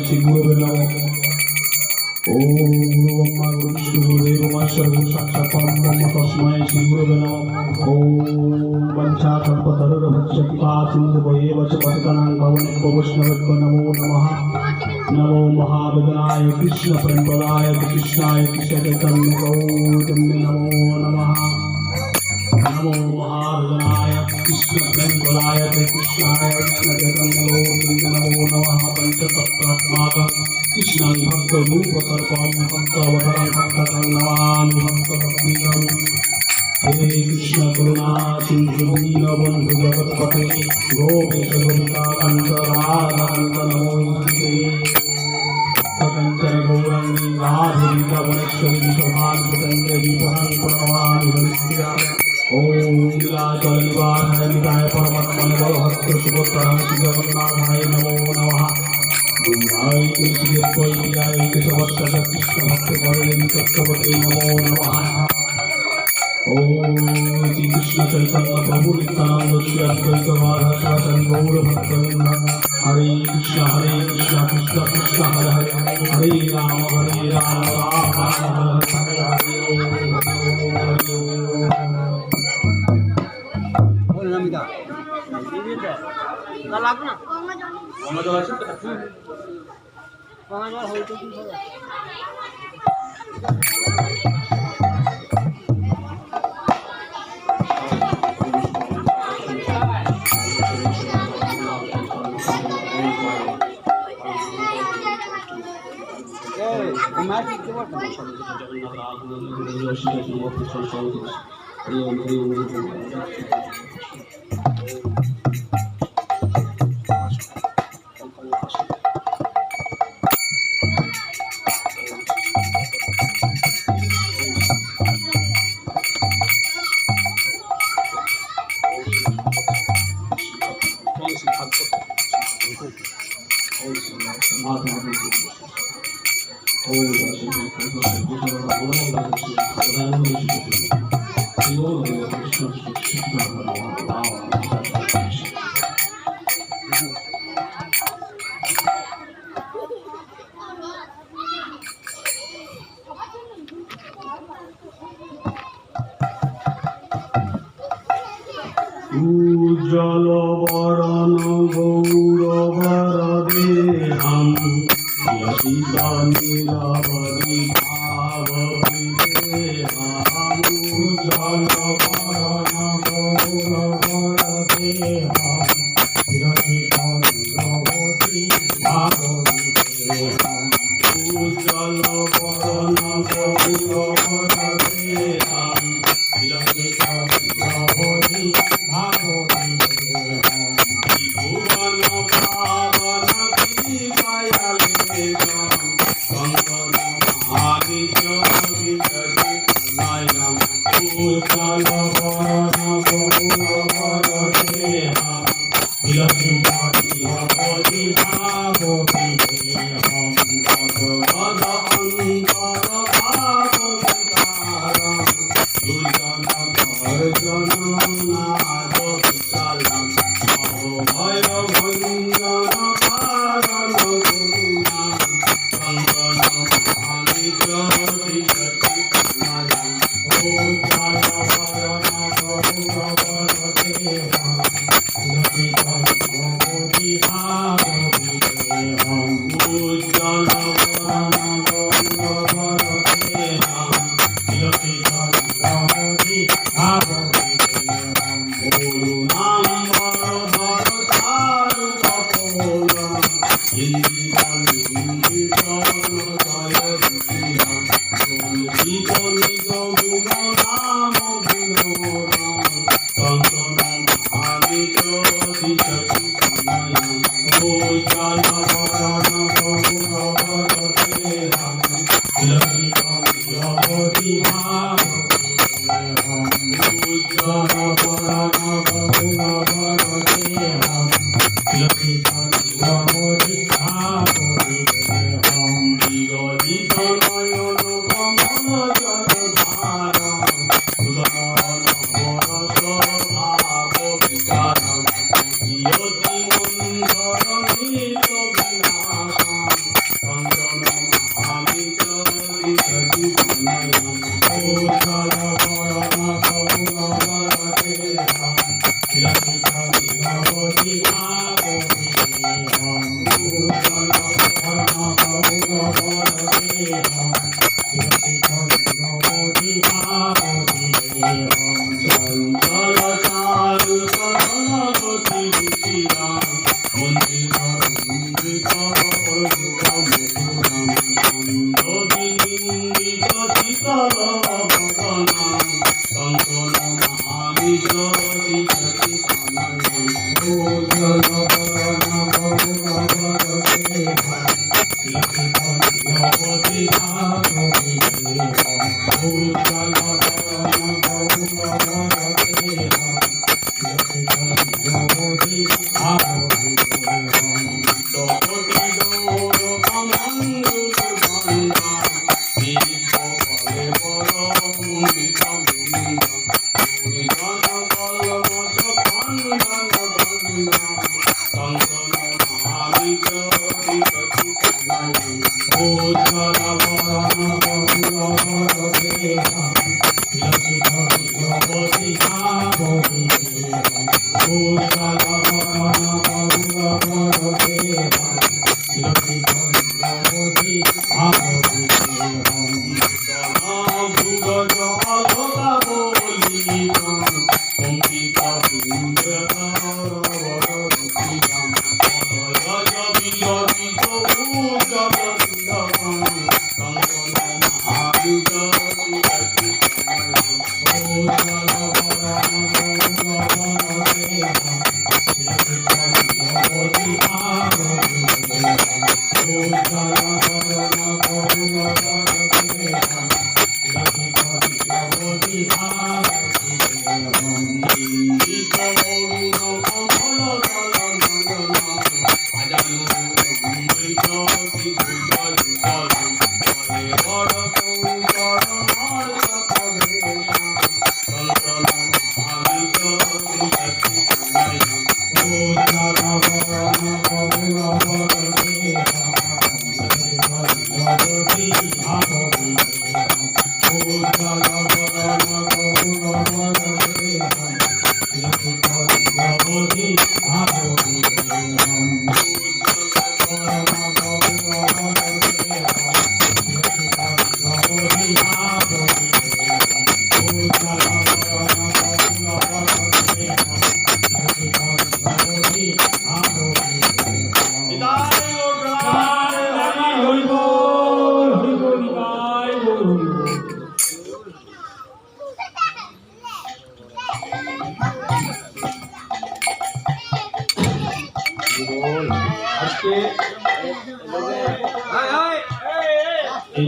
श्री गुरुवे नमः। ओम गुरु ब्रह्मा गुरु विष्णु गुरुदेव महेश्वर गुरु साक्षात् परब्रह्म तस्मै श्री गुरुवे नमः। ओम वंशाकल्पतरुर्भक्ष्य कृपा सिन्धुभ्येव च पतितानां पावनेभ्यो वैष्णवेभ्यो नमो नमः। नमो महाविद्याय कृष्ण प्रेमपदाय कृष्णाय कृष्ण चैतन्य गौतमे नमो नमः। नमो महाविद्याय कृष्ण प्रेमपदाय कृष्णाय कृष्ण चैतन्य गौतमे नमो नमः। पंचतत्त्वात्माकं कृष्णं भक्तरूपतर्पं भक्तवतारं भक्तं नमामि भक्तभक्तिदं। हे कृष्ण करुणा सिंधु दीनबन्धु जगत्पते गोपेश गोपिकाकान्त राधाकान्त नमोऽस्तुते। कंचन गौरंगी राधे वनेश्वरी शोभान्वितंगे प्रणमामि हरिप्रिया। ओम नीलाचल निवासाय निताय परमात्मने भक्त सुभद्राय जगन्नाथाय नमो नमः। गुरुवाय तुलसीदेवाय केशवस्य कृष्ण भक्त परे तत्वते नमो नमः। ओम श्री कृष्ण चैतन्य प्रभु नित्यानंद श्री अद्वैत गदाधर गौर भक्तवृंद। हरे कृष्ण कृष्ण कृष्ण हरे हरे हरे राम राम राम हरे हरे। उज्ज्वल वरण गौरवरदेहं यशिता नीलावली भावविदेहम्। उज्ज्वल वरण गौरवरदेहं यशिता नीलावली भावविदेहम्। उज्ज्वल वरण गौरवरदेहं यशिता नीलावली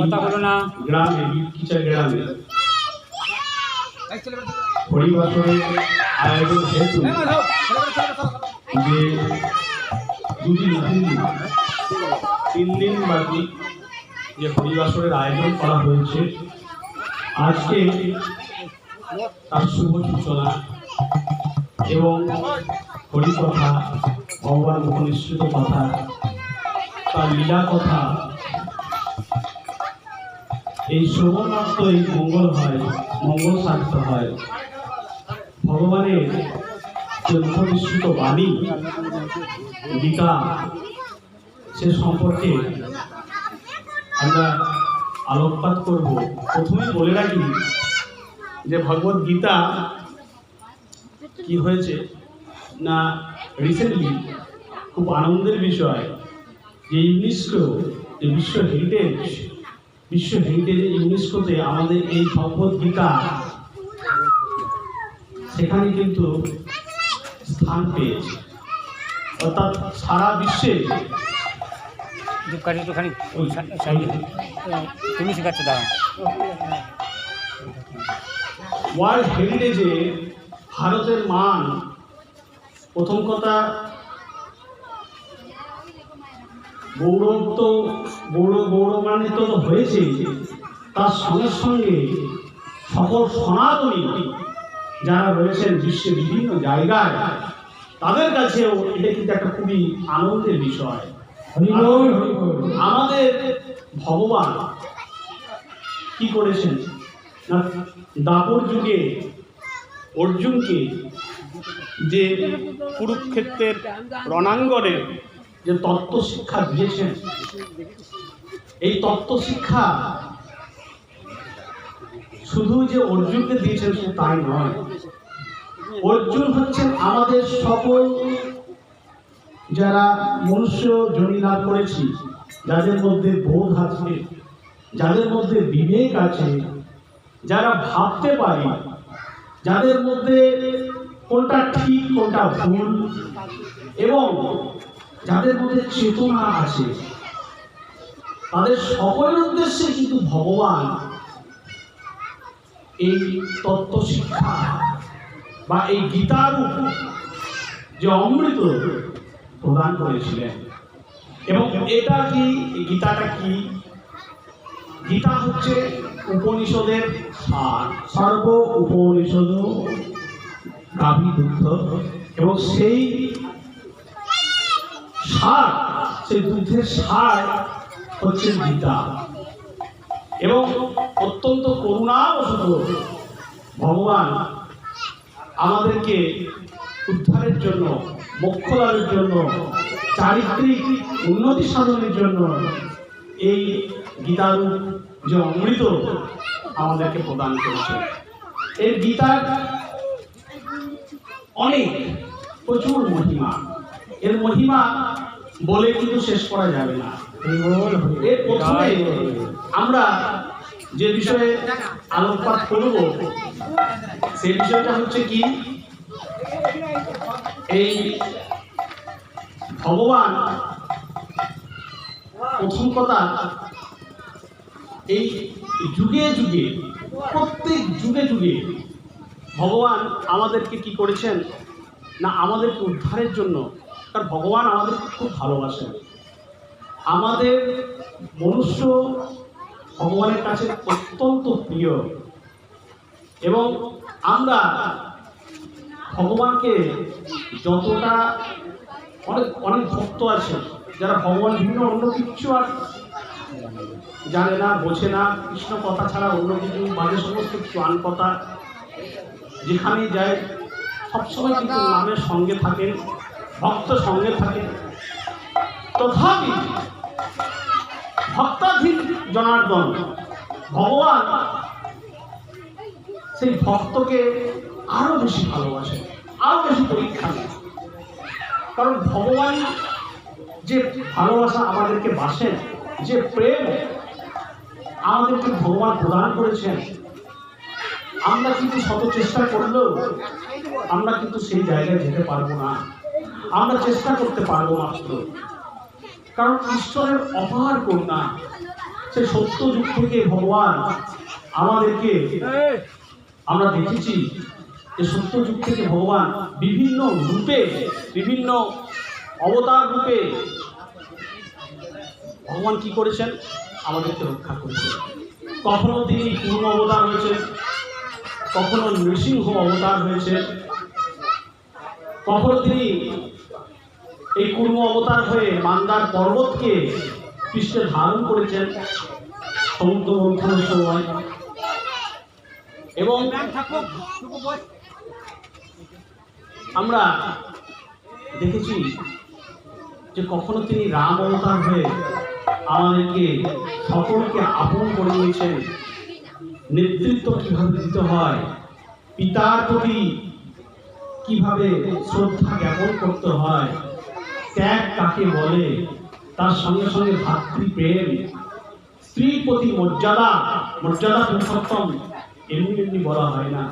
কথা বলো না। গ্রামে কিচার গ্রামে হরিবাসরের আয়োজন হেতু যে তিন দিন ব্যাপী যে হরিবাসরের আয়োজন করা হয়েছে, আজকে তার শুভ সূচনা এবং হরিকথা, ভগবান উপনিষদ কথা, তার লীলা কথা, এই শ্রবণার্থ এই মঙ্গল হয়, মঙ্গল সাধিত হয়। ভগবানের যে উপনিষদ বাণী গীতা, সে সম্পর্কে আমরা আলোকপাত করব। প্রথমেই বলে রাখি যে ভগবদ গীতা কি হয়েছে না, রিসেন্টলি খুব আনন্দের বিষয় যে ইউনেস্কো, যে বিশ্ব হেরিটেজ ইউনেস্কোতে আমাদের এই ভগবদ গীতা সেখানে কিন্তু স্থান পেয়েছে। অর্থাৎ সারা বিশ্বে তুমি শেখাচ্ছ দাও। ওয়ার্ল্ড হেরিটেজে ভারতের মান, প্রথম কথা গৌরবান্বিত হয়েছে, তার সঙ্গে সঙ্গে সকল সনাতনী যারা রয়েছেন বিশ্বের বিভিন্ন জায়গায়, তাদের কাছেও এটা কিন্তু একটা খুবই আনন্দের বিষয়। আমাদের ভগবান কি করেছেন না, দাপর যুগে অর্জুনকে যে কুরুক্ষেত্রের রণাঙ্গনে যে তত্ত্ব শিক্ষা দিয়েছেন, এই তত্ত্ব শিক্ষা শুধু যে অর্জুনকে দিয়েছেন সে তাই নয়। অর্জুন হচ্ছেন আমাদের সকল যারা মনুষ্য জনি লাভ করেছি, যাদের মধ্যে বোধ আছে, যাদের মধ্যে বিবেক আছে, যারা ভাবতে পারি, যাদের মধ্যে কোনটা ঠিক কোনটা ভুল, এবং যাদের মধ্যে চেতনা আছে, তাদের সকলের উদ্দেশ্যে কিন্তু ভগবান এই তত্ত্ব শিক্ষা বা এই গীতারূপ যে অমৃত প্রদান করেছিলেন। এবং এটা কি, গীতাটা কি? গীতা হচ্ছে উপনিষদের সার, সর্ব উপনিষদ গাভী দুগ্ধ, এবং সেই সার, সেই দুধের সার হচ্ছে গীতা। এবং অত্যন্ত করুণাবশত ভগবান আমাদেরকে উদ্ধারের জন্য, মোক্ষ লাভের জন্য, চারিত্রিক উন্নতি সাধনের জন্য এই গীতারূপ যে অমৃত আমাদেরকে প্রদান করেছে। এই গীতার অনেক প্রচুর মহিমা, এর মহিমা বলে কিন্তু শেষ করা যাবে না। এর প্রথমে আমরা যে বিষয়ে আলোকপাত করব সেই বিষয়টা হচ্ছে কি, এই ভগবান প্রথম কথা এই যুগে যুগে, প্রত্যেক যুগে যুগে ভগবান আমাদেরকে কি করেছেন না, আমাদেরকে উদ্ধারের জন্য, কারণ ভগবান আমাদেরকে খুব ভালোবাসেন। আমাদের মনুষ্য ভগবানের কাছে অত্যন্ত প্রিয়, এবং আমরা ভগবানকে যতটা, অনেক অনেক ভক্ত আছে যারা ভগবান বিভিন্ন অন্য কিছু আর জানে না, বোঝে না, কৃষ্ণ কথা ছাড়া অন্য কিছু বাজে সমস্ত কিছু আন কথা, যেখানে যায় সবসময় কিন্তু নামের সঙ্গে থাকেন, ভক্ত সঙ্গে থাকেন। তথাপি ভক্তাধীন জনার্দন ভগবান সেই ভক্তকে আরো বেশি ভালোবাসে, আরো বেশি পরীক্ষা নেয়। কারণ ভগবান যে ভালোবাসা আমাদেরকে বাসেন, যে প্রেম আমাদেরকে ভগবান প্রদান করেছেন, আমরা কিন্তু শত চেষ্টা করলেও আমরা কিন্তু সেই জায়গায় যেতে পারবো না। আমরা চেষ্টা করতে পারবো মাত্র, কারণ ঈশ্বরের অপার করুণা। সেই সত্য যুগ থেকে ভগবান আমাদেরকে, আমরা দেখেছি যে সত্য যুগ থেকে ভগবান বিভিন্ন রূপে, বিভিন্ন অবতার রূপে ভগবান কি করেছেন, আমাদেরকে রক্ষা করেছেন। কখনো তিনি পূর্ণ অবতার হয়েছেন, কখনো নৃসিংহ অবতার হয়েছে, কখনো তিনি এই কুর্ম অবতার হয়ে মান্দার পর্বতকে পৃষ্ঠে ধারণ করেছেন সমুদ্র মন্থনের সময়। এবং আমরা দেখেছি যে কখনো তিনি রাম অবতার হয়ে আমাদেরকে সকলকে আপন করে নিয়েছেন। নেতৃত্ব কিভাবে দিতে হয়, পিতার প্রতি কিভাবে শ্রদ্ধা জ্ঞাপন করতে হয়, ত্যাগ কাকে বলে, তার সঙ্গে সঙ্গে ভাতৃপ্রেম, স্ত্রীর প্রতি মর্যাদা, মর্যাদা পুরুষোত্তম এমনি এমনি বলা হয় না।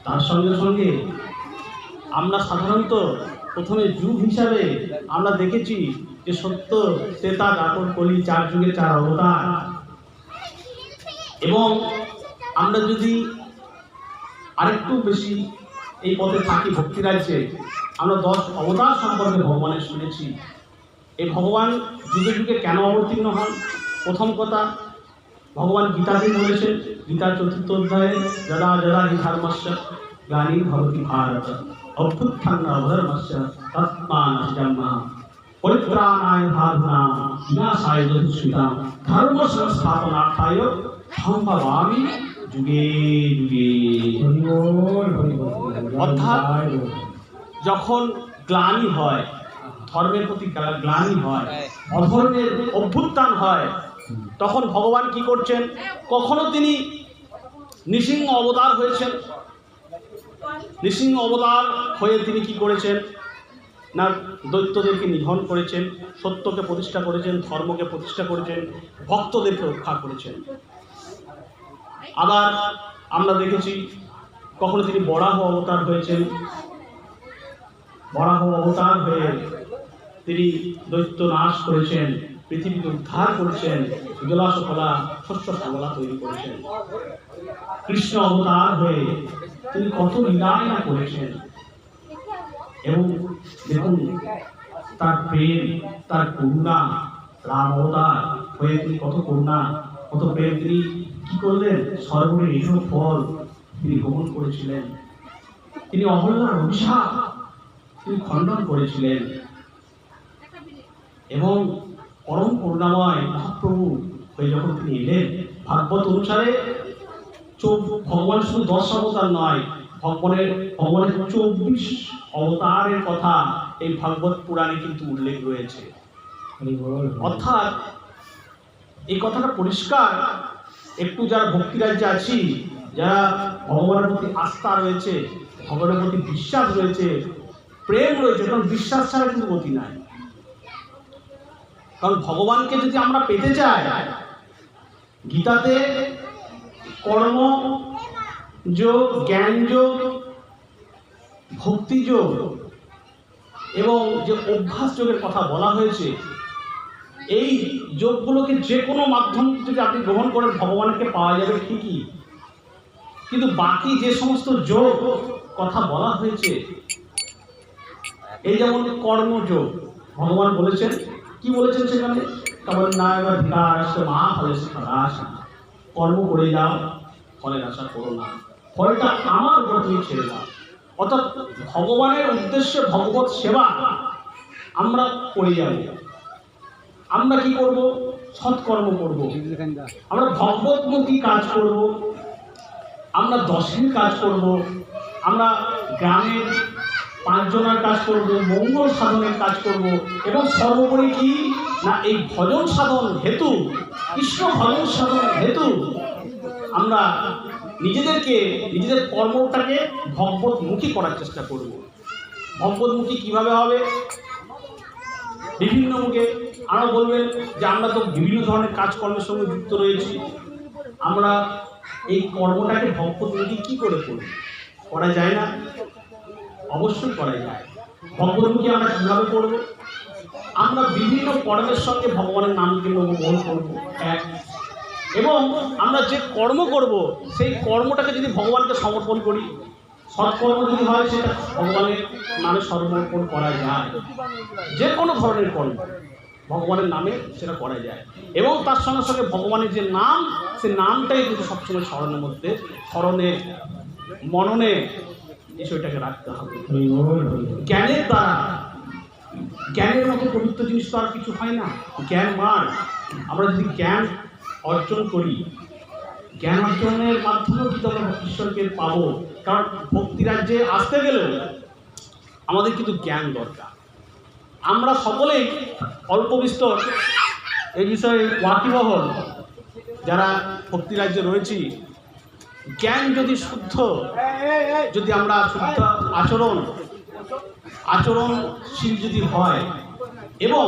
তার সঙ্গে সঙ্গে আমরা সাধারণত প্রথমে যুগ হিসাবে আমরা দেখেছি যে সত্য, ত্রেতা, দ্বাপর, কলি, 4 যুগে 4 অবতার। এবং আমরা যদি আরেকটু বেশি এই পথে থাকি ভক্তি রাজ্যে, আমরা 10 অবতার সম্পর্কে ভগবানের শুনেছি। এই ভগবান যুগে যুগে কেন অবতীর্ণ হন? প্রথম কথা, ভগবান গীতাতে বলেছেন, গীতার 4th অধ্যায়ে, যদা যদা হি ধর্মস্য গ্লানির্ভবতি ভারত অভ্যুত্থান অধর্মস্য তৎমানস্যাম্য পরিত্রাণায় সাধুনাং বিনাশায় যদুষ্কৃতাং ধর্ম সংস্থাপনার্থায় সম্ভবামি যুগে যুগে। অর্থাৎ যখন গ্লানি হয়, ধর্মের প্রতি গ্লানি হয়, অধর্মের অভ্যুত্থান হয়, তখন ভগবান কি করছেন? কখনো তিনি নৃসিংহ অবতার হয়েছেন, নৃসিংহ অবতার হয়ে তিনি কি করেছেন না দৈত্যদেরকে নিধন করেছেন, সত্যকে প্রতিষ্ঠা করেছেন, ধর্মকে প্রতিষ্ঠা করেছেন, ভক্তদেরকে রক্ষা করেছেন। আবার আমরা দেখেছি কখনো তিনি বরাহ অবতার হয়েছেন, বরাহ অবতার হয়ে তিনি দৈত্য নাশ করেছেন, পৃথিবীকে উদ্ধার করেছেন, জলাশলা শস্য শ্যামলা তৈরি করেছেন। কৃষ্ণ অবতার হয়ে তিনি কত লীলায় না করেছেন, এবং দেখুন তার প্রেম, তার করুণা, রাম অবতার হয়ে তিনি কত করুণা, কত প্রেম, তিনি কি করলেন? স্বর্গের এসব ফল তিনি গ্রহণ করেছিলেন, তিনি অহল্যার অভিশাপ তিনি খণ্ডন করেছিলেন, এবং পরম করুণাময় মহাপ্রভু হয়ে যখন তিনি এলেন, ভাগবত অনুসারে ভগবান শুধু 10 অবতার নয়, ভগবানের 24 অবতারের কথা এই ভাগবত পুরাণে কিন্তু উল্লেখ রয়েছে। অর্থাৎ এই কথাটা পরিষ্কার, একটু যারা ভক্তি রাজ্যে আছি, যারা ভগবানের প্রতি আস্থা রয়েছে, ভগবানের প্রতি বিশ্বাস রয়েছে, প্রেম রয়েছে, কারণ বিশ্বাস ছাড়া কিন্তু গতি নাই। কারণ ভগবানকে যদি আমরা পেতে চাই, গীতাতে কর্ম যোগ, জ্ঞান যোগ, ভক্তি যোগ এবং যে অভ্যাস যোগের কথা বলা হয়েছে, এই যোগগুলোকে যে কোনো মাধ্যম যদি আপনি গ্রহণ করেন ভগবানকে পাওয়া যাবে ঠিকই, কিন্তু বাকি যে সমস্ত যোগ কথা বলা হয়েছে, এই যেমন কর্মযোগ, ভগবান বলেছেন, কি বলেছেন সেখানে? কেমন না এবার মা ফলে আসা, কর্ম করে যাও, ফলের আশা করো না, ফলটা আমার উপর তুমি ছেড়ে দাও। অর্থাৎ ভগবানের উদ্দেশ্যে ভগবত সেবা আমরা করে যাব। আমরা কি করব? সৎকর্ম করব, আমরা ভগবতমুখী কাজ করব, আমরা দশের কাজ করব, আমরা গ্রামের 5 জনের কাজ করব, মঙ্গল সাধনের কাজ করব, এবং সর্বোপরি কি না এই ভজন সাধন হেতু, কৃষ্ণ ভজন সাধন হেতু আমরা নিজেদের কর্মটাকে ভগবতমুখী করার চেষ্টা করব। ভগবতমুখী কিভাবে হবে? বিভিন্ন মুখে আরও বলবেন যে আমরা তো বিভিন্ন ধরনের কাজকর্মের সঙ্গে যুক্ত রয়েছি, আমরা এই কর্মটাকে ভগবতমুখী কি করে করব? করা যায় না? অবশ্যই করা যায়। ভগবতমুখী আমরা কীভাবে করব? আমরা বিভিন্ন কর্মের সঙ্গে ভগবানের নামকে গ্রহণ করব, এক, এবং আমরা যে কর্ম করব সেই কর্মটাকে যদি ভগবানকে সমর্পণ করি, সৎকর্ম যদি হয় সেটা ভগবানের নামে সমর্পণ করা যায়। যে কোনো ধরনের কর্ম ভগবানের নামে সেটা করা যায়, এবং তার সঙ্গে সঙ্গে ভগবানের যে নাম, সে নামটাই কিন্তু সবসময় স্মরণে মননে বিষয়টাকে রাখতে হবে। জ্ঞানের দ্বারা, জ্ঞানের মতো পবিত্র জিনিস তো আর কিছু হয় না। জ্ঞান মান, আমরা যদি জ্ঞান অর্জন করি, জ্ঞান অর্জনের মাধ্যমেও কিন্তু আমরা ঈশ্বরকে পাবো। কারণ ভক্তি রাজ্যে আসতে গেলেও আমাদের কিন্তু জ্ঞান দরকার। আমরা সকলেই অল্প বিস্তর এই বিষয়ে ওয়াকিবহল যারা ভক্তি রাজ্যে রয়েছি, জ্ঞান যদি শুদ্ধ, যদি আমরা শুদ্ধ আচরণশীল যদি হয়, এবং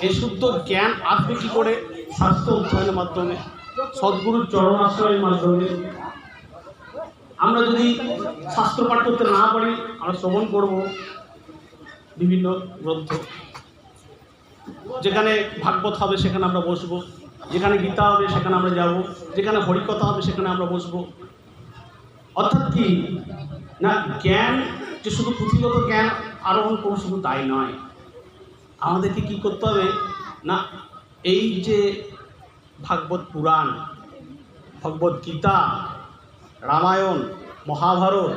এই শুদ্ধ জ্ঞান আসবে কী করে? শাস্ত্র অধ্যয়নের মাধ্যমে, সদ্গুরুর চরণাশ্রয়ের মাধ্যমে। আমরা যদি শাস্ত্র পাঠ করতে না পারি, আমরা শ্রবণ করব বিভিন্ন গ্রন্থ, যেখানে ভাগবত হবে সেখানে আমরা বসবো, যেখানে গীতা হবে সেখানে আমরা যাব, যেখানে হরিকথা হবে সেখানে আমরা বসবো। অর্থাৎ কি না, জ্ঞান যে শুধু পুঁথিগত জ্ঞান আরোহণ করবো শুধু তাই নয়, আমাদেরকে কি করতে হবে না, এই যে ভাগবত পুরাণ, ভগবত গীতা, রামায়ণ, মহাভারত,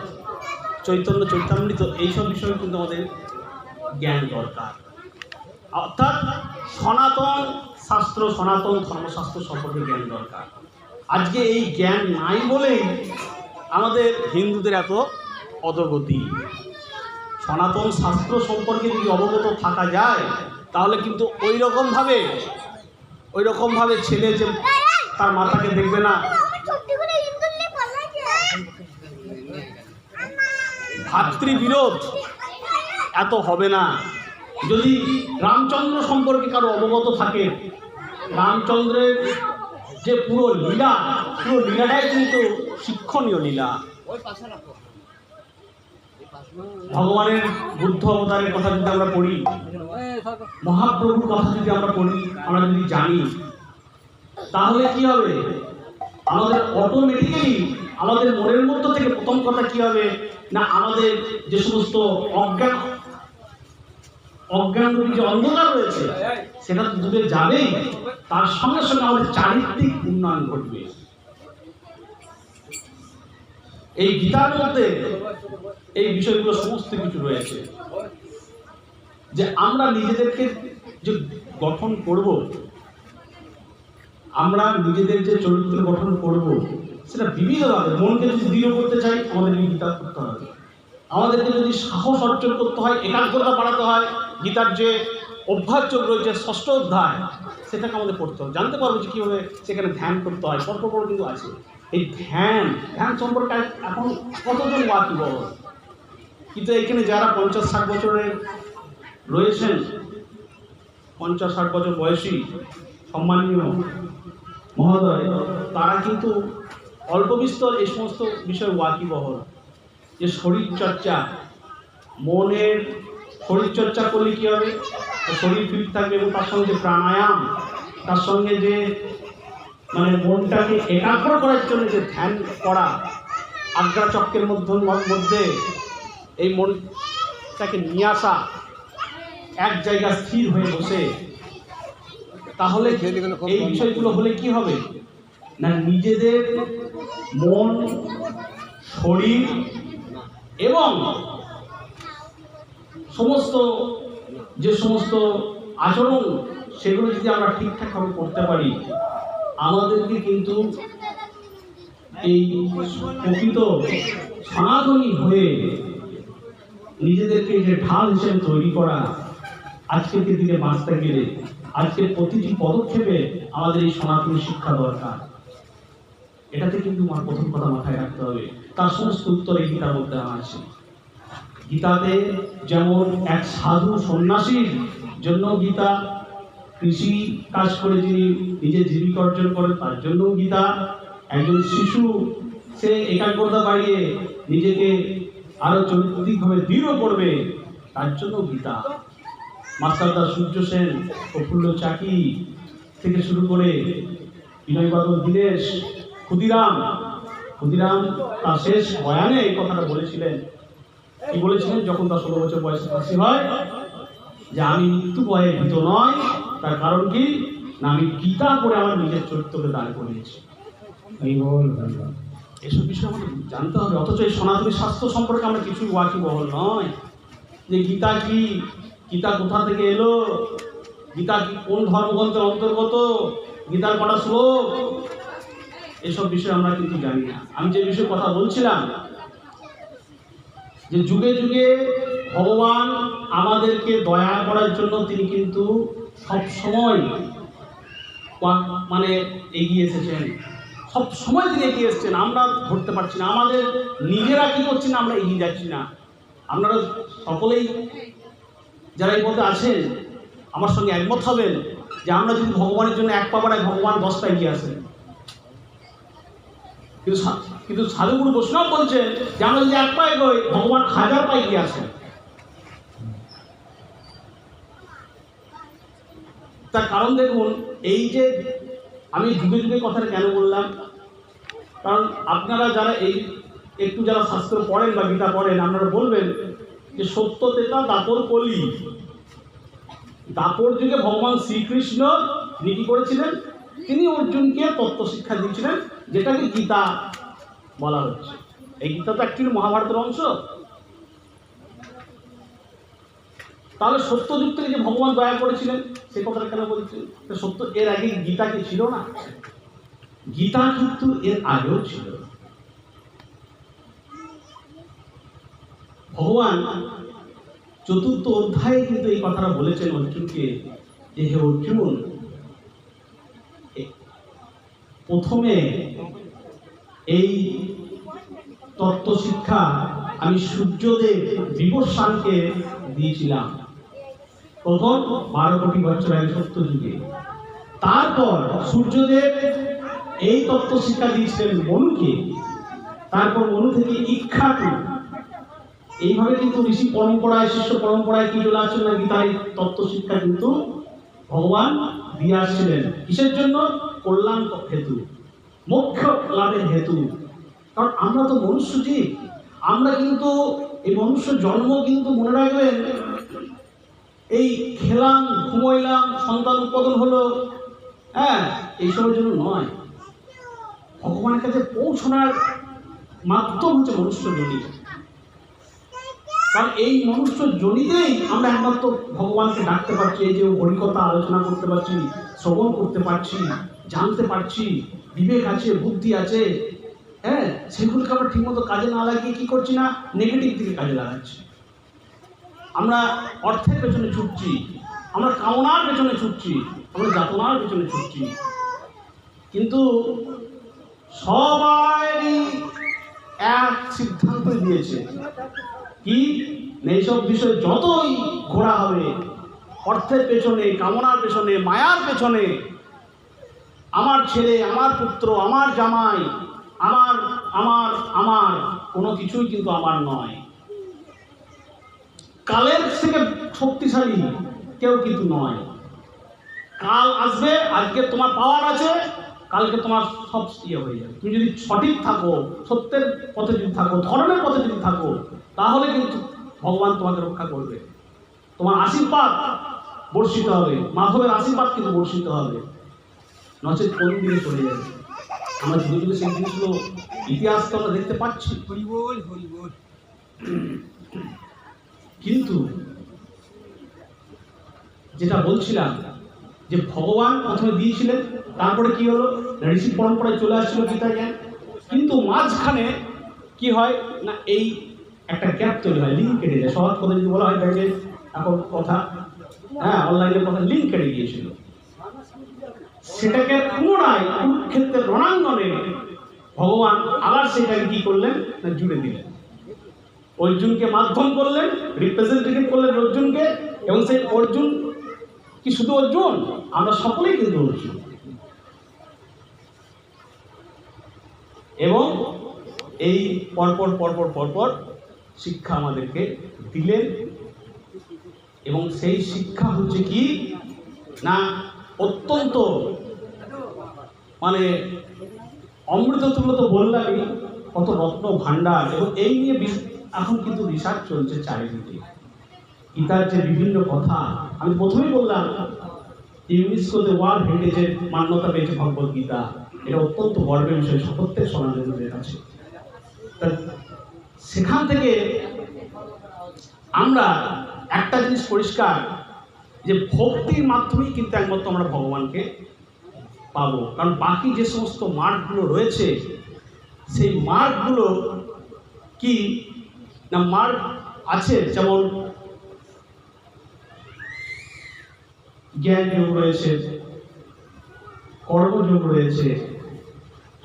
চৈতন্য চৈতামৃত, এইসব বিষয়ে কিন্তু আমাদের জ্ঞান দরকার। অর্থাৎ সনাতন শাস্ত্র, সনাতন ধর্মশাস্ত্র সম্পর্কে জ্ঞান দরকার। আজকে এই জ্ঞান নাই বলেই আমাদের হিন্দুদের এত অধোগতি। সনাতন শাস্ত্র সম্পর্কে যদি অবগত থাকা যায়, তাহলে কিন্তু ওই রকমভাবে ছেলে যে তার মাতাকে দেখবে না, ভাতৃবিরোধ এত হবে না। যদি রামচন্দ্র সম্পর্কে কারো অবগত থাকে, রামচন্দ্রের যে পুরো লীলাটাই কিন্তু শিক্ষণীয় লীলা। ভগবানের বুদ্ধ অবতারের কথা যদি আমরা পড়ি, মহাপ্রভুর কথা যদি আমরা পড়ি, আমরা যদি জানি, তাহলে কি হবে? আমাদের অটোমেটিক্যালি আমাদের মনের মধ্য থেকে প্রথম কথা কি হবে না, আমাদের যে সমস্ত অজ্ঞানরূপী যে অন্ধকার রয়েছে সেটা তো দূরে যাবেই, তার সঙ্গে সঙ্গে আমাদের চারিত্রিক উন্নয়ন ঘটবে। এই গীতার মধ্যে এই বিষয়গুলো সমস্ত কিছু রয়েছে, যে আমরা নিজেদেরকে যে গঠন করব, আমরা নিজেদের যে চরিত্র গঠন করব, সেটা বিভিন্নভাবে। মনকে যদি দৃঢ় করতে চাই, আমাদেরকে গীতা করতে হবে। আমাদেরকে যদি সাহস অর্জন করতে হয়, একাগ্রতা বাড়াতে হয়, গীতার যে অভ্যাসযোগ রয়েছে 6ষ্ঠ অধ্যায়, সেটাকে আমাদের পড়তে হবে। জানতে পারবো যে কীভাবে সেখানে ধ্যান করতে হয়, পরপর কিন্তু আছে। এই ধ্যান সম্পর্কে এখন কতজন ওয়াকিবহ, কিন্তু এখানে যারা 50-60 বছরের রয়েছেন, 50-60 বছর বয়সী সম্মানীয় মহোদয়, তারা কিন্তু অল্প বিস্তর এই সমস্ত বিষয়ে ওয়াকিবহল। যে শরীরচর্চা, মনের শরীরচর্চা করলে কী হবে, শরীর ফিট থাকবে, এবং তার সঙ্গে যে প্রাণায়াম, তার সঙ্গে যে মানে মনটাকে একাগ্র করার জন্য যে ধ্যান করা, আজ্ঞাচক্রের মধ্যে এই মনটাকে নিয়ে আসা, এক জায়গায় স্থির হয়ে বসে, তাহলে এই বিষয়গুলো হলে কি হবে না, নিজেদের মন, শরীর এবং যে সমস্ত আচরণ, সেগুলো যদি আমরা ঠিকঠাকভাবে করতে পারি, আমাদেরকে কিন্তু এই প্রকৃত সনাতনী হয়ে নিজেদেরকে যে ঢাল হিসেবে তৈরি করা, আজকের দিনে বাঁচতে গেলে আজকের প্রতিটি পদক্ষেপে আমাদের এই সনাতনী শিক্ষা দরকার। এটাতে কিন্তু আমার প্রথম কথা মাথায় রাখতে হবে। তার সমস্ত উত্তর এই গীতার মধ্যে আছে। গীতাতে যেমন এক সাধু সন্ন্যাসীর জন্য গীতা, কৃষি কাজ করে যিনি নিজের জীবিকা অর্জন করেন তার জন্য গীতা, একজন শিশু সে একাগ্রতা বাড়িয়ে নিজেকে আরো চরিত্রিকভাবে দৃঢ় করবে, তার জন্য গীতা। মাস্টারদা সূর্য সেন, প্রফুল্ল চাকি থেকে শুরু করে বিনয় বাদল দীনেশ, ক্ষুদিরাম তার শেষ বয়ানে এই কথাটা বলেছিলেন। কি বলেছিলেন? যখন তার 16 বছর বয়সে ফাঁসি হয়, যে আমি মৃত্যু ভয়ে ভীত নয়, তার কারণ কি না, আমি গীতা পড়ে আমার নিজের চরিত্রকে দাঁড় করিয়েছি। এসব বিষয় আমাদের জানতে হবে। অথচ এই সনাতনী শাস্ত্র সম্পর্কে আমরা কিছুই ওয়াকিবহল নয়, যে গীতা কি, গীতা কোথা থেকে এলো, গীতা কি কোন ধর্মগ্রন্থের অন্তর্গত, গীতার কটা শ্লোক, এসব বিষয়ে আমরা কিন্তু জানি না। আমি যে বিষয়ে কথা বলছিলাম, যে যুগে যুগে ভগবান আমাদেরকে দয়া করার জন্য তিনি কিন্তু সব সময় মানে এগিয়ে এসেছেন, সব সময় তিনি এগিয়ে এসেছেন। আমরা ধরতে পারছি না, আমাদের নিজেরা কি করছি না, আমরা এগিয়ে যাচ্ছি না। আপনারা সকলেই যারা এই পথে আছেন আমার সঙ্গে একমত হবেন যে আমরা যদি ভগবানের জন্য এক পা বাড়াই, ভগবান 10টা এগিয়ে আসেন। কিন্তু সাধুগুরু বৈষ্ণব বলছেন যে আমরা যদি এক পা এগোই, ভগবান 1000 পা এগিয়ে আসেন। তার কারণ দেখুন, এই যে আমি যুগে যুগে কথাটা কেন বললাম, কারণ আপনারা যারা একটু যারা শাস্ত্র পড়েন বা গীতা পড়েন, আপনারা বলবেন যে সত্য তেতা দাপর কলি। দাপর যুগে ভগবান শ্রীকৃষ্ণ নীতি করেছিলেন, তিনি অর্জুনকে তত্ত্ব শিক্ষা দিয়েছিলেন, যেটাকে গীতা বলা হচ্ছে। এই গীতা তো অ্যাকচুয়ালি মহাভারতের অংশ। তাহলে সত্যযুগ থেকে যে ভগবান দয়া করেছিলেন সে কথাটা কেন বলছেন? সত্য এর আগে গীতা কি ছিল না? গীতা কিন্তু এর আগেও ছিল। ভগবান চতুর্থ অধ্যায়ে কিন্তু এই কথাটা বলেছেন অর্জুনকে যে হে অর্জুন, প্রথমে এই তত্ত্ব শিক্ষা আমি সূর্যদেব বিবস্বানকে দিয়েছিলাম তখন 12 কোটি বছর আগে সত্য যুগে। তারপর সূর্যদেব এই তত্ত্ব শিক্ষা দিয়েছিলেন মনুকে, তারপর মনু থেকে ইক্ষাকু। এইভাবে কিন্তু ঋষি পরম্পরায় শিষ্য পরম্পরায় কি চলে আসছিল না, গীতার তত্ত্ব শিক্ষা কিন্তু ভগবান দিয়ে আসছিলেন। কিসের জন্য? কল্যাণ হেতু, মোক্ষ লাভের হেতু। কারণ আমরা তো মনুষ্য জীব, আমরা কিন্তু এই মনুষ্য জন্ম কিন্তু মনে রাখবেন এই খেলাম ঘুমাইলাম সন্তান উৎপাদন হলো, হ্যাঁ, এইসবের জন্য নয়। ভগবানের কাছে পৌঁছানোর মাধ্যম হচ্ছে মনুষ্য জনি। কারণ এই মনুষ্য জনিতেই আমরা একমাত্র ভগবানকে ডাকতে পারছি, এই যে হরিকথা আলোচনা করতে পারছি, শ্রবণ করতে পারছি, জানতে পারছি, বিবেক আছে, বুদ্ধি আছে, হ্যাঁ, সেগুলোকে আমরা ঠিকমতো কাজে না লাগিয়ে কি করছি না, নেগেটিভ দিকে কাজে লাগাচ্ছি। আমরা অর্থের পেছনে ছুটছি, আমরা কামনার পেছনে ছুটছি, আমরা যাতনার পেছনে ছুটছি। কিন্তু সবাই এক সিদ্ধান্ত দিয়েছে কি, এইসব বিষয় যতই ঘোরা হবে, অর্থের পেছনে, কামনার পেছনে, মায়ার পেছনে, আমার ছেলে, আমার পুত্র, আমার জামাই, আমার আমার আমার কোনো কিছুই কিন্তু আমার নয়। কালের থেকে শক্তিশালী কেউ কিন্তু নয়। কাল আসবে, আজকে তোমার পাওয়ার আছে, কালকে তোমার সব ইয়ে হয়ে যাবে। তুমি যদি সঠিক থাকো, সত্যের পথে যদি থাকো, ধর্মের পথে যদি থাকো, তাহলে কিন্তু ভগবান তোমাকে রক্ষা করবে। তোমার আশীর্বাদ বর্ষিত হবে, মাধবের আশীর্বাদ কিন্তু বর্ষিত হবে, নচেত কোন দিকে চলে যাবে। আমরা যুগে যুগে সেই জিনিসগুলো ইতিহাস তো আমরা দেখতে পাচ্ছি। কিন্তু যেটা বলছিলাম যে ভগবান প্রথমে দিয়েছিলেন, তারপরে কি হলো, ঋষি পরম্পরায় চলে আসছিল গীতা জ্ঞান। কিন্তু মাঝখানে কি হয় না, এই একটা গ্যাপ তৈরি হয়, লিঙ্ক কেটে যায়। সহজ কথা যদি বলা হয়, ব্যাংকে এখন কথা, হ্যাঁ, অনলাইনের কথা, লিঙ্ক কেটে গিয়েছিল। সেটাকে পুনরায় কুরুক্ষেত্রের রণাঙ্গনে ভগবান আবার সেটাকে কি করলেন না, জুড়ে দিলেন। অর্জুনকে মাধ্যম করলেন, রিপ্রেজেন্টেটিভ করলেন অর্জুনকে, এবং সেই অর্জুন কি শুধু অর্জুন, আমরা সকলেই কিন্তু অর্জুন। এবং এই পরপর পরপর পরপর শিক্ষা আমাদেরকে দিলেন। এবং সেই শিক্ষা হচ্ছে কি না, অত্যন্ত মানে অমৃত তুল্য তো বললামই, কত রত্ন ভাণ্ডার। এবং এই নিয়ে এখন কিন্তু রিসার্চ চলছে চারিদিকে। গীতার যে বিভিন্ন কথা, আমি প্রথমেই বললাম ইউনেস্কোতে ওয়ার্ল্ড হেরিটেজের মান্যতা পেয়েছে ভগবত গীতা। এটা অত্যন্ত গর্বের বিষয় প্রত্যেক সনাতনীদের কাছে। সেখান থেকে আমরা একটা জিনিস পরিষ্কার, যে ভক্তির মাধ্যমেই কিন্তু একমাত্র আমরা ভগবানকে পাবো। কারণ বাকি যে সমস্ত মার্গগুলো রয়েছে, সেই মার্গগুলো কি না, মার্গ আছে, যেমন জ্ঞান যোগ রয়েছে, কর্মযোগ রয়েছে,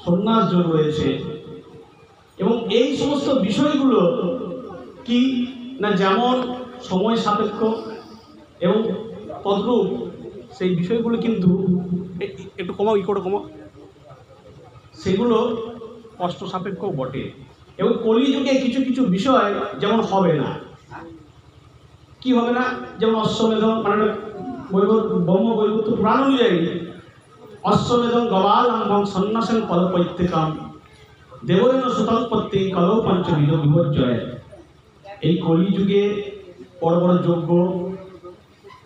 সন্ন্যাস যোগ রয়েছে। এবং এই সমস্ত বিষয়গুলো কি না, যেমন সময় সাপেক্ষ এবং তদ্রূপ সেই বিষয়গুলো কিন্তু একটু কমাও, কমাও, সেগুলো কষ্ট সাপেক্ষ বটে। এবং কলিযুগে কিছু কিছু বিষয় যেমন হবে না, কি হবে না, যেমন অশ্বমেধ, মানে ব্রহ্ম বৈবর্ত পুরাণ অনুযায়ী অশ্বমেধম গবালম্বম সন্ন্যাসন পদপৈত্যকাম দেবরেণ সুতৎপত্তি কলৌ পঞ্চবিধ বিপর্যয়। এই কলিযুগে বড় বড় যজ্ঞ,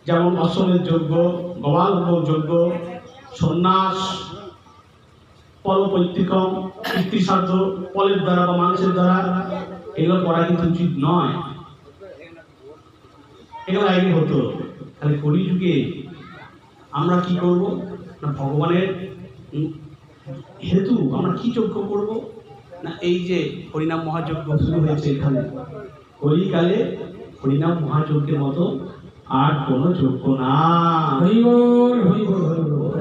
যেমন অশ্বমেধ যজ্ঞ, গবালম্ব যজ্ঞ, সন্ন্যাস, পদপৈত্যকম, কীর্তিসাধ্য, ফলের দ্বারা বা মানুষের দ্বারা, এগুলো করা কিন্তু উচিত নয়। এগুলো আগে হতো। তাহলে কলিযুগে আমরা কি করব না, ভগবানের হেতু আমরা কি যজ্ঞ করব না, এই যে হরিনাম মহাযজ্ঞ শুরু হয়েছে এখানে, কলিকালে হরিনাম মহাযজ্ঞের মতো আর কোনো যজ্ঞ না। হরি বল হরি বল হরি বল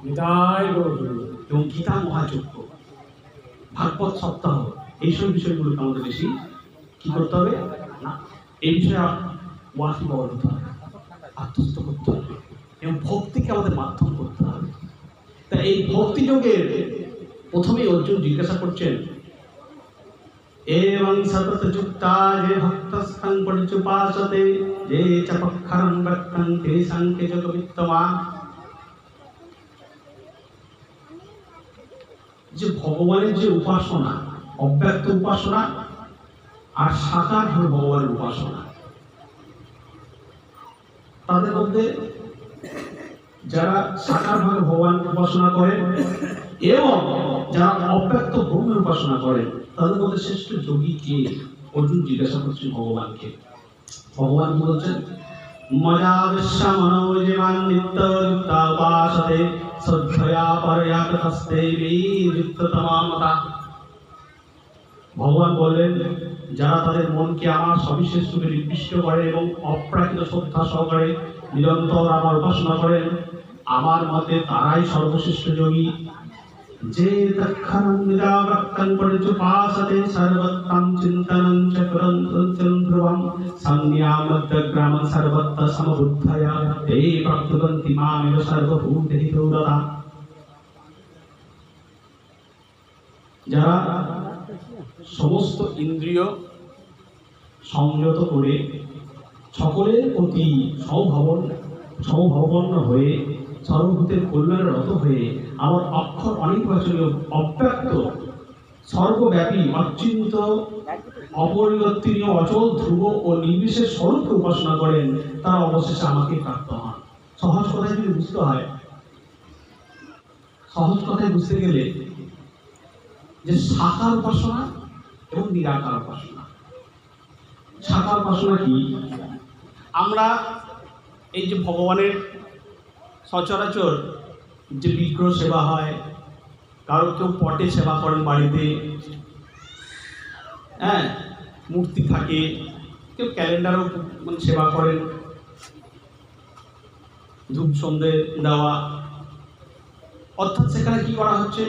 নিতাই গৌর হরি বল। এবং গীতা মহাযজ্ঞ, ভাগবত সপ্তাহ, এইসব বিষয়গুলোকে আমাদের বেশি কি করতে হবে না, এই বিষয়ে ওয়াকিবহাল হতে হবে, আত্মস্থ করতে হবে এবং ভক্তিকে আমাদের মাধ্যম করতে হবে। তা এই ভক্তি যোগের প্রথমেই অর্জুন জিজ্ঞাসা করছেন, এবং সতত যুক্তা যে ভক্তস্থান পরিচুপাসতে যে চপক্ষরং ব্যক্তং তেষাং কে জগবিত্তমা। যে ভগবানের যে উপাসনা, অব্যক্ত উপাসনা আর সাকার ভাবে ভগবানের উপাসনা, তাদের মধ্যে যারা সাকার ভাবে ভগবানকে উপাসনা করেন এবং যারা অব্যক্ত ব্রহ্মের উপাসনা করেন, তাদের মধ্যে শ্রেষ্ঠ যোগী কে? অর্জুন জিজ্ঞাসা করছেন ভগবানকে। ভগবান বলছেন, ময়া বিশ্বমনোজীবান নিত্যযুক্তা উপাসতে শ্রদ্ধয়া পরয়া তস্তে বিযুক্ততমামতা। ভগবান বললেন, যারা তাদের মনকে আমার সবিশেষ রূপে নির্দিষ্ট করে এবং অপ্রাকৃত শ্রদ্ধা সহকারে নিরন্তর আমার উপাসনা করেন, আমার মতে তারাই সর্বশ্রেষ্ঠ যোগী। যে তক্ষণং নিরাবক্তং পরিচুপাসতে সর্বত্রং চিন্তনং চক্রং ধ্রুবং সংজ্ঞামদ্গ্রামং সর্বত্র সমবুদ্ধয়া তে প্রাপ্নুবন্তি মামেব সর্বভূতহিতো রতা। যারা সমস্ত ইন্দ্রিয় সংযত করে সকলের প্রতি সমভাবাপন্ন হয়ে সর্বভূতের কল্যাণের রত হয়ে আমার অক্ষর অনির্বাচনীয় অব্যক্ত সর্বব্যাপী অচিন্ত অপরিবর্তনীয় অচল ধ্রুব ও নির্বিশেষ স্বরূপকে উপাসনা করেন, তারা অবশেষে আমাকে প্রাপ্ত হন। সহজ কথায় যদি বুঝতে হয়, সহজ কথায় বুঝতে গেলে যে সাকার উপাসনা এবং নিরাকার উপাসনা। সাকার উপাসনা কি? আমরা এই যে ভগবানের সচরাচর যে বিগ্রহ সেবা হয়, কারো কেউ পটে সেবা করেন বাড়িতে, হ্যাঁ, মূর্তি থাকে, কেউ ক্যালেন্ডারও মানে সেবা করেন, ধূপ সন্ধে দেওয়া, অর্থাৎ সেখানে কি করা হচ্ছে,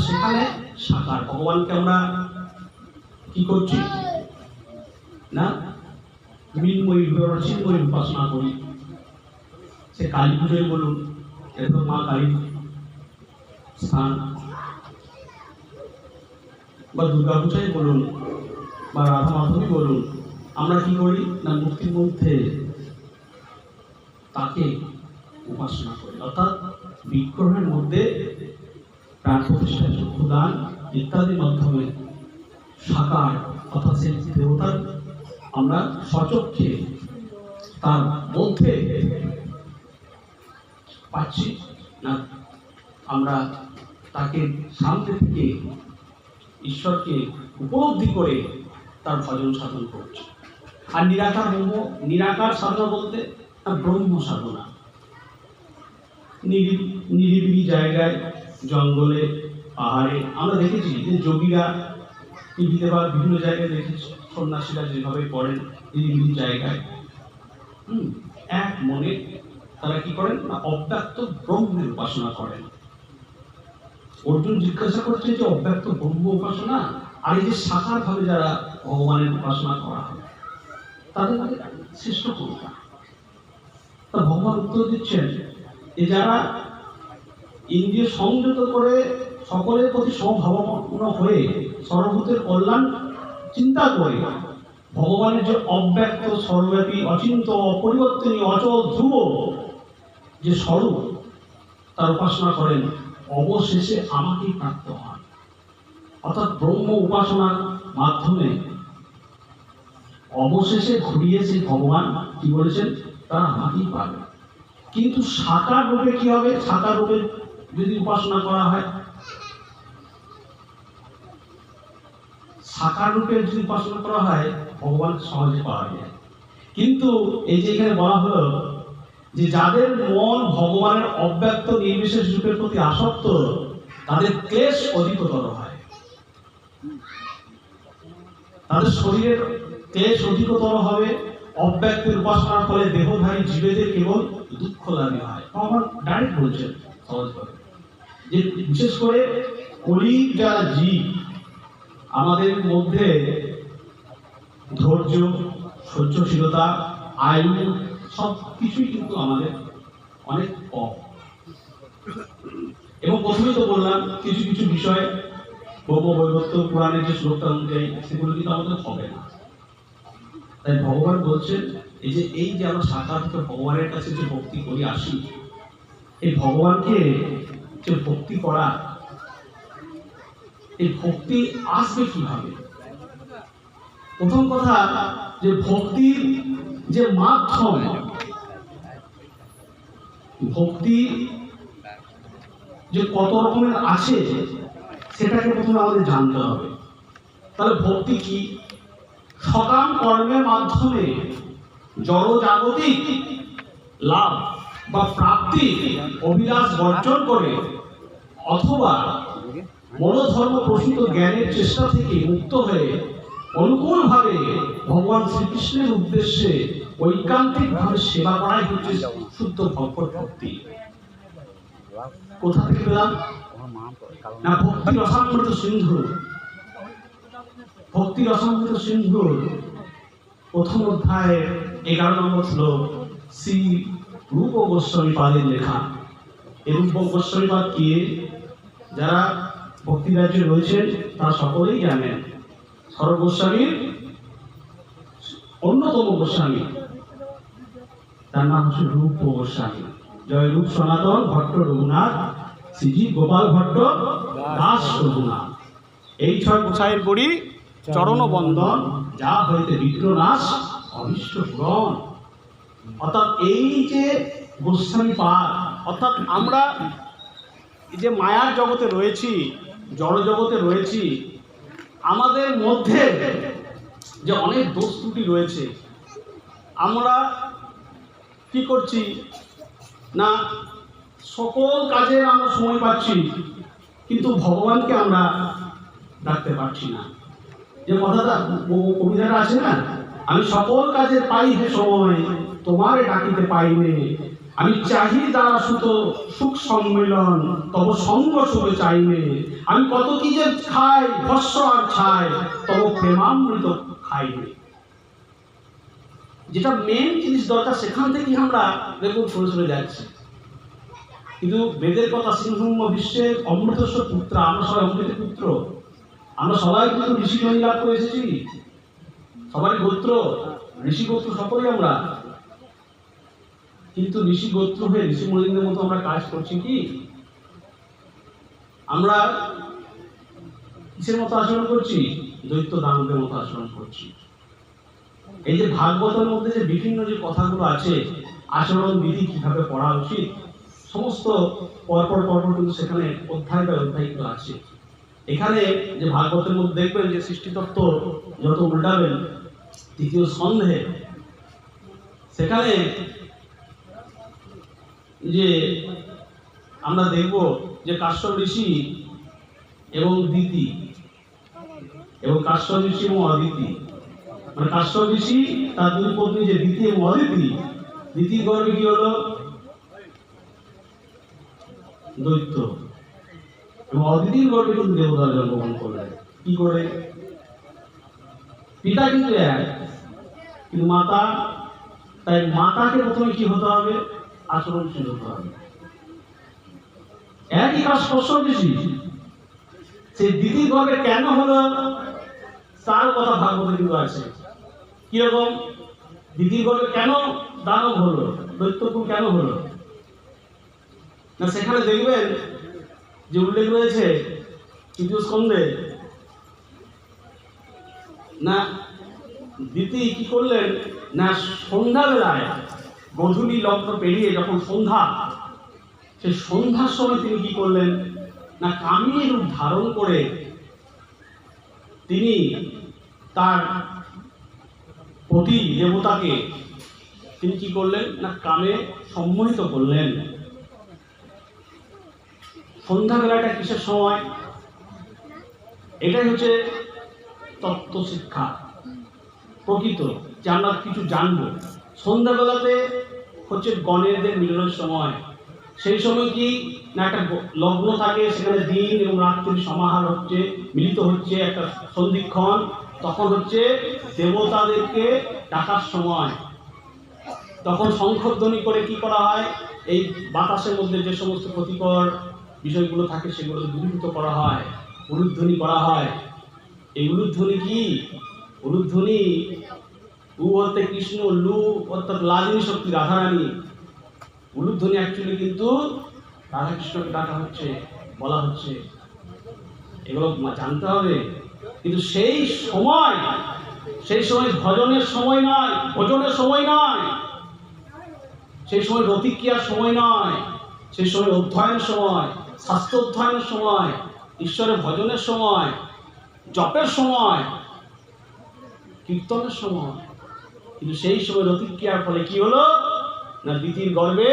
সেখানে সাকার ভগবানকে আমরা কি করছি না, মৃন্ময়ী চিন্ময়ী উপাসনা করি। সে কালী পুজোয় বলুন, এটা মা কালীর স্থান, বা দুর্গা পূজায় বলুন, বা রাধা মাধবী বলুন, আমরা কি করি না, মূর্তির মধ্যে তাকে উপাসনা করি, অর্থাৎ বিগ্রহের মধ্যে প্রাণ প্রতিষ্ঠা, চক্ষুদান ইত্যাদির মাধ্যমে সাকার অর্থাৎ সেই দেবতার আমরা সচক্ষে তার মধ্যে পাচ্ছি না, আমরা তাকে সামনে থেকে ঈশ্বরকে উপলব্ধি করে তার ভজন সাধন করছি। আর নিরাকার সাধনা বলতে ব্রহ্ম সাধনা, নিরিবিলি জায়গায়, জঙ্গলে, পাহাড়ে আমরা দেখেছি যে যোগীরা টিভিতে বা বিভিন্ন জায়গায় দেখেছি, সন্ন্যাসীরা যেভাবে করেন নিরিবিলি জায়গায়, এক মনে তারা কি করেন না, অব্যক্ত ব্রহ্মের উপাসনা করেন। অর্জুন জিজ্ঞাসা করছে যে অব্যক্ত ব্রহ্ম উপাসনা আর এই যে সাকার ভাবে যারা ভগবানের উপাসনা করা হয়, তাদের মধ্যে শ্রেষ্ঠ কোনটা? তা ভগবান উত্তর দিচ্ছেন যে যারা ইন্দ্রিয় সংযত করে সকলের প্রতি সমভাবাপন্ন হয়ে সর্বভূতের কল্যাণ চিন্তা করে ভগবানের যে অব্যক্ত সর্বব্যাপী অচিন্ত অপরিবর্তনীয় অচল ধ্রুব যে স্বরূপ তার উপাসনা করেন, অবশেষে আমাকেই প্রাপ্ত হন। অর্থাৎ ব্রহ্ম উপাসনার মাধ্যমে অবশেষে ঘুরিয়ে সেই ভগবান কি বলেছেন, তারা আমাকেই পাবে। কিন্তু সাকার রূপে কি হবে? সাকার রূপে যদি উপাসনা করা হয়, সাকার রূপে যদি উপাসনা করা হয়, ভগবান সহজে পাওয়া যায়। কিন্তু এই যে এখানে বলা হলো যে যাদের মন ভগবানের অব্যক্ত নির্বিশেষ রূপের প্রতি আসক্ত, তাদের ক্লেশ অধিকতর হয়, তাদের শরীরের ক্লেশ অধিকতর হবে, অব্যক্তের উপাসনার ফলে দেহধারী জীবেদের কেবল দুঃখ লাভই হয়। ভগবান ডাইরেক্ট বলছেন সহজভাবে যে বিশেষ করে কলির যারা জীব, আমাদের মধ্যে ধৈর্য, সহ্যশীলতা, আয়ু সব কিছুই কিন্তু আমাদের অনেক কম। এবং প্রথমেই তো বললাম কিছু কিছু বিষয় ব্রহ্মবৈবর্ত পুরাণের যে শ্লোকটা অনুযায়ী সেগুলো কিন্তু আমাদের হবে না। তাই ভগবান বলছেন এই যে আমরা সাকার থেকে ভগবানের কাছে যে ভক্তি করি আসি, এই ভগবানকে যে ভক্তি করা, এই ভক্তি আসবে কিভাবে? প্রথম কথা যে ভক্তির যে মাধ্যম, ভক্তি যে কত রকমের আছে সেটাকে প্রথমে আমাদের জানতে হবে। তাহলে ভক্তি কি? সকাম কর্মের মাধ্যমে জড়জাগতিক লাভ বা প্রাপ্তি অভিলাষ বর্জন করে অথবা মনোধর্ম প্রসূত জ্ঞানের চেষ্টা থেকে মুক্ত হয়ে অনুকূলভাবে ভগবান শ্রীকৃষ্ণের উদ্দেশ্যে ঐকান্তিকভাবে সেবা করাই হচ্ছে শুদ্ধ ভগবত ভক্তি। কোথা থেকে পেলাম? না, ভক্তি রসামৃত সিন্ধু। ভক্তি রসামৃত সিন্ধুর প্রথম অধ্যায়ে 11 নম্বর শ্লোক শ্রী রূপ গোস্বামী পাদের লেখা। এই রূপ গোস্বামী পাদ কি? যারা ভক্তি রাজ্যে রয়েছেন তারা সকলেই জানেন। স্বরূপ গোস্বামীর অন্যতম গোস্বামী, তার নাম হচ্ছে রূপ গোস্বামী। জয় রূপ সনাতন ভট্ট রঘুনাথ, শ্রীজি গোপাল ভট্ট দাস রঘুনাথ। এই 6 গোসাইয়ের গড়ি চরণ বন্দন, যা হইতে বিঘ্ন নাশ অভীষ্ট পূরণ। অর্থাৎ এই যে গোস্বামী পাদ, অর্থাৎ আমরা যে মায়ার জগতে রয়েছি, জড় জগতে রয়েছি, আমাদের মধ্যে যে অনেক দোষ ত্রুটি রয়েছে, আমরা কি করছি না, সকল কাজে আমরা সময় পাচ্ছি কিন্তু ভগবানকে আমরা ডাকতে পারছি না। যে কথাটা কবিতাটা আছে না, আমি সকল কাজে পাই হে সময়, তোমারে ডাকিতে পাইনে, আমি চাহি দ্বারা সুত সুখ সম্মিলন, তব সঙ্গ সুখে চাইনে, আমি কত কি যে খাই ভস্য আর ছাই, তব প্রেমামৃত খাইবে। যেটা মেন জিনিস দরকার সেখান থেকেই আমরা দেখুন সরে সরে যাচ্ছি। কিন্তু বেদের কথা সিংহম বিশ্বের অমৃতস্ব পুত্র, আমরা সবাই অমৃত পুত্র, আমরা সবাই কিন্তু ঋষি জনি লাভ করে এসেছি, সবারই গোত্র ঋষি গোত্র সকলেই আমরা। কিন্তু ঋষি গোত্র হয়ে ঋষি মুনিদের মতো আমরা কাজ করছি কি? আমরা কিসের মতো আচরণ করছি? দৈত্য দানবের মতো আচরণ করছি। এই যে ভাগবতের মধ্যে যে বিভিন্ন যে কথাগুলো আছে, আচরণ বিধি কিভাবে পড়া উচিত, সমস্ত পরপর কিন্তু সেখানে অধ্যায় বা অধ্যায়গুলো আছে। এখানে যে ভাগবতের মধ্যে দেখবেন যে সৃষ্টিতত্ত্ব যত উল্টাবেন 3য় স্কন্ধে, সেখানে যে আমরা দেখব যে কাশ্যপ ঋষি এবং দিতি, এবং কাশ্যপ ঋষি এবং অদিতি, মানে কাশ্যপ ঋষি তার 2 পত্নী যে দিতি এবং অদিতি, দিতির গর্ভে কি হলো? দৈত্য। এবং অদিতির গর্ভে কিন্তু দেবতার জন্মগ্রহণ করলেন। কি করে? পিতা কিন্তু এক, কিন্তু মাতা, তাই মাতাকে প্রথমে কি হতে হবে? আচরণশীল হতে হবে। একই কাজ কাশ্যপ ঋষি, সেই দিতির গর্ভে কেন হলো তার কথা ভাগবতে কিন্তু আছে। কিরকম? দিতির গর্ভে কেন দানব হলো, দৈত্যকুল কেন হলো না, সেখানে দেখবেন যে উল্লেখ রয়েছে 3য় স্কন্ধে, না দিতি কি করলেন না, সন্ধ্যাবেলায় গধূলি লগ্ন পেরিয়ে যখন সন্ধ্যা, সেই সন্ধ্যার সময় তিনি কি করলেন না, কামিনী রূপ ধারণ করে তিনি তার পতি দেবতাকে তিনি কি করলেন না, কামে সম্মোহিত করলেন। সন্ধ্যাবেলাটা কিসের সময়? এটাই হচ্ছে তত্ত্ব শিক্ষা। প্রকৃত, যে আমরা কিছু জানবো। সন্ধ্যাবেলাতে হচ্ছে গণেরদের মিলনের সময়। সেই সময় কি না একটা লগ্ন থাকে, সেখানে দিন এবং রাত্রির সমাহার হচ্ছে, মিলিত হচ্ছে একটা সন্ধিক্ষণ। তখন হচ্ছে দেবতাদেরকে ডাকার সময়। তখন শঙ্খধ্বনি করে কি করা হয়, এই বাতাসের মধ্যে যে সমস্ত ক্ষতিকর বিষয়গুলো থাকে সেগুলো দূরীভূত করা হয়, উলুধ্বনি করা হয়। এই উলুধ্বনি কি? উলুধ্বনি উ অর্থে কৃষ্ণ, লু অর্থাৎ লালিনী শক্তি রাধারানী। উলুধ্বনি অ্যাকচুয়ালি কিন্তু রাধাকৃষ্ণকে ডাকা হচ্ছে, বলা হচ্ছে। এগুলো জানতে হবে। কিন্তু সেই সময় ভজনের সময় নয়, ভজনের সময় নয়, সেই সময় রতিক্রিয়ার সময় নয়, সেই সময় অধ্যয়নের সময়, শাস্ত্র অধ্যয়নের সময়, ঈশ্বরের ভজনের সময়, জপের সময়, কীর্তনের সময়। কিন্তু সেই সময় রতিক্রিয়ার ফলে কি হলো না, দিতির গর্ভে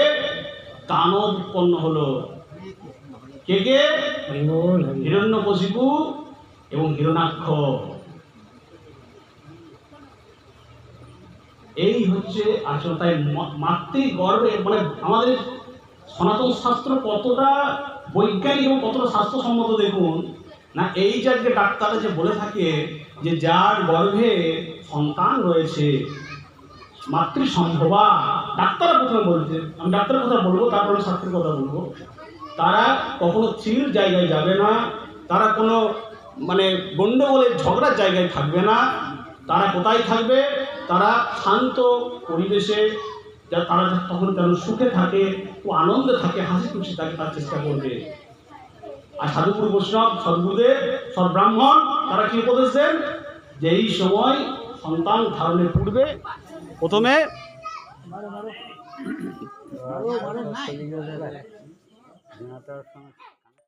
দানব উৎপন্ন হলো। কে? হিরণ্যকশিপু এবং হিরণ্যাক্ষ। এই হচ্ছে আসলে। তাই মাতৃ গর্ভে মানে আমাদের সনাতন শাস্ত্র কতটা বৈজ্ঞানিক এবং কতটা স্বাস্থ্যসম্মত দেখুন না। এই জায়গায় ডাক্তাররা যে বলে থাকে যে যার গর্ভে সন্তান রয়েছে মাতৃসম্ভবা, ডাক্তাররা প্রথমে বলছে, আমি ডাক্তারের কথা বলবো তারপরে শাস্ত্রের কথা বলবো, তারা কখনো স্থির জায়গায় যাবে না, তারা কোনো মানে গন্ডগোলের ঝগড়ার জায়গায় থাকবে না। তারা কোথায় থাকবে? তারা শান্ত পরিবেশে, যা তারা তখন যেন সুখে থাকে ও আনন্দে থাকে, হাসি খুশি থাকে, তার চেষ্টা করবে। আর সাধুগুরু বৈষ্ণব, সদ্গুরুদেব, সদ্ব্রাহ্মণ তারা কি উপদেশ দেন? যে এই সময় সন্তান ধারণের পূর্বে প্রথমে